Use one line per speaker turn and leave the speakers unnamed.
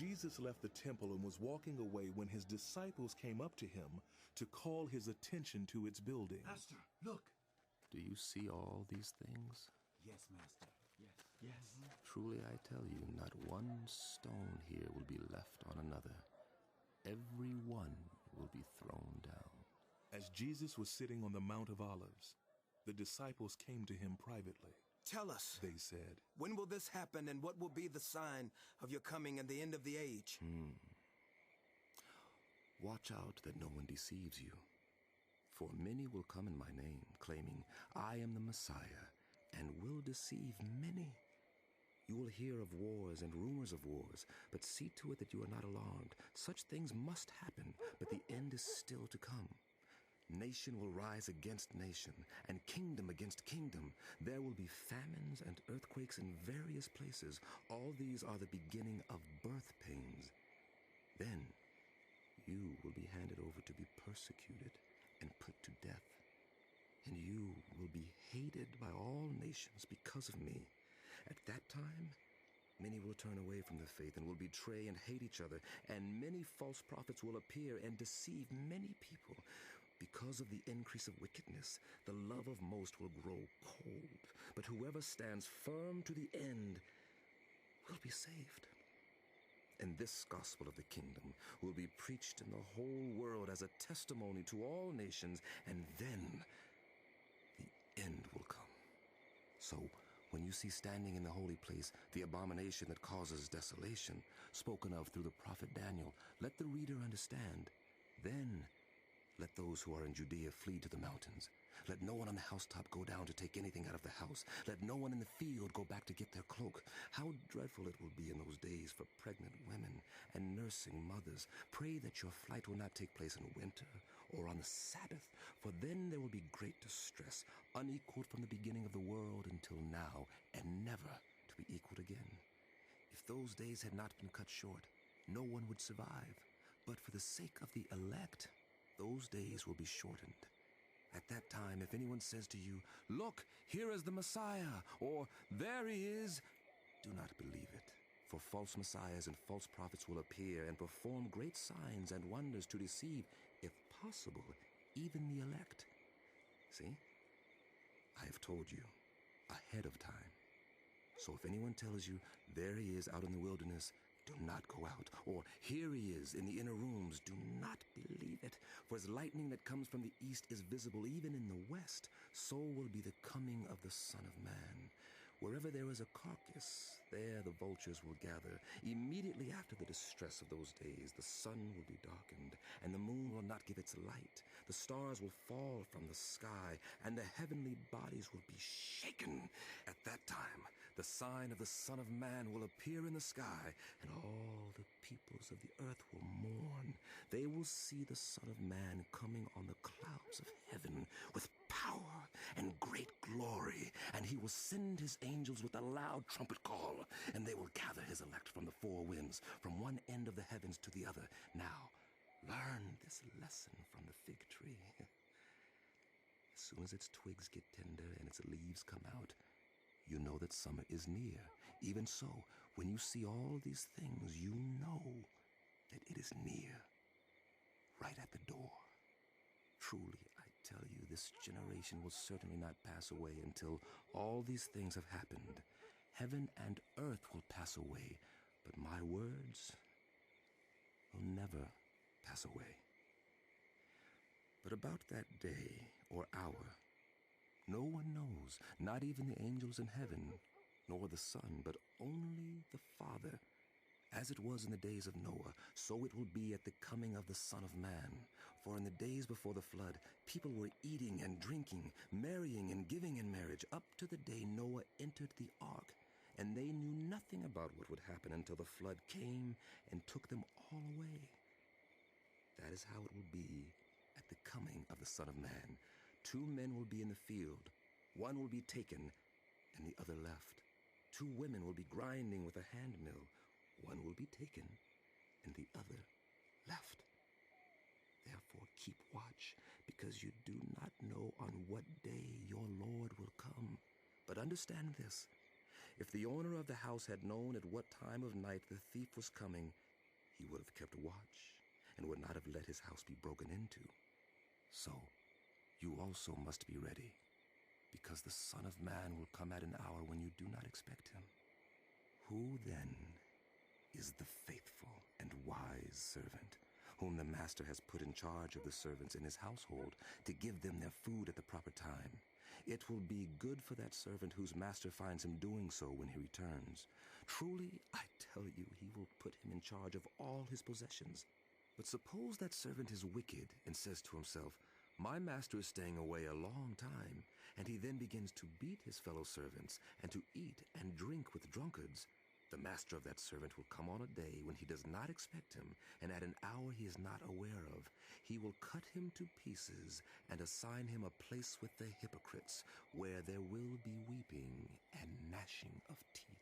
Jesus left the temple and was walking away when his disciples came up to him to call his attention to its building.
Master, look!
Do you see all these things?
Yes, Master. Yes.
Truly I tell you, not one stone here will be left on another. Every one will be thrown down.
As Jesus was sitting on the Mount of Olives, the disciples came to him privately.
Tell us,
they said,
when will this happen, and what will be the sign of your coming and the end of the age?
Watch out that no one deceives you. For many will come in my name, claiming, I am the Messiah, and will deceive many. You will hear of wars and rumors of wars, but see to it that you are not alarmed. Such things must happen, but the end is still to come. Nation will rise against nation, and kingdom against kingdom. There will be famines and earthquakes in various places. All these are the beginning of birth pains. Then you will be handed over to be persecuted and put to death. And you will be hated by all nations because of me. At that time, many will turn away from the faith and will betray and hate each other, and many false prophets will appear and deceive many people. Because of the increase of wickedness, the love of most will grow cold, but whoever stands firm to the end will be saved. And this gospel of the kingdom will be preached in the whole world as a testimony to all nations, and then the end will come. So, when you see standing in the holy place the abomination that causes desolation, spoken of through the prophet Daniel, let the reader understand. Then let those who are in Judea flee to the mountains. Let no one on the housetop go down to take anything out of the house. Let no one in the field go back to get their cloak. How dreadful it will be in those days for pregnant women and nursing mothers. Pray that your flight will not take place in winter or on the Sabbath, for then there will be great distress, unequaled from the beginning of the world until now, and never to be equaled again. If those days had not been cut short, no one would survive. But for the sake of the elect, those days will be shortened. At that time, if anyone says to you, "Look, here is the Messiah," or "There he is," do not believe it. For false messiahs and false prophets will appear and perform great signs and wonders to deceive, if possible, even the elect. See, I have told you ahead of time. So if anyone tells you, "There he is out in the wilderness," do not go out. Or, "Here he is in the inner rooms," do not believe it. For as lightning that comes from the east is visible even in the west, so will be the coming of the Son of Man. Wherever there is a carcass, there the vultures will gather. Immediately after the distress of those days, the sun will be darkened, and the moon will not give its light. The stars will fall from the sky, and the heavenly bodies will be shaken. At that time, the sign of the Son of Man will appear in the sky, and all the peoples of the earth will mourn. They will see the Son of Man coming on the clouds of heaven with power and great glory, and he will send his angels with a loud trumpet call, and they will gather his elect from the four winds, from one end of the heavens to the other. Now, learn this lesson from the fig tree. As soon as its twigs get tender and its leaves come out, you know that summer is near. Even so, when you see all these things, you know that it is near, right at the door. Truly, I tell you, this generation will certainly not pass away until all these things have happened. Heaven and earth will pass away, but my words will never pass away. But about that day or hour, no one knows, not even the angels in heaven, nor the Son, but only the Father. As it was in the days of Noah, so it will be at the coming of the Son of Man. For in the days before the flood, people were eating and drinking, marrying and giving in marriage, up to the day Noah entered the ark. And they knew nothing about what would happen until the flood came and took them all away. That is how it will be at the coming of the Son of Man. 2 men will be in the field. One will be taken and the other left. 2 women will be grinding with a hand mill. One will be taken and the other left. Therefore keep watch, because you do not know on what day your Lord will come. But understand this, if the owner of the house had known at what time of night the thief was coming, he would have kept watch and would not have let his house be broken into. So, you also must be ready, because the Son of Man will come at an hour when you do not expect him. Who then is the faithful and wise servant, whom the master has put in charge of the servants in his household to give them their food at the proper time? It will be good for that servant whose master finds him doing so when he returns. Truly, I tell you, he will put him in charge of all his possessions. But suppose that servant is wicked and says to himself, "My master is staying away a long time," and he then begins to beat his fellow servants and to eat and drink with drunkards. The master of that servant will come on a day when he does not expect him, and at an hour he is not aware of. He will cut him to pieces and assign him a place with the hypocrites, where there will be weeping and gnashing of teeth.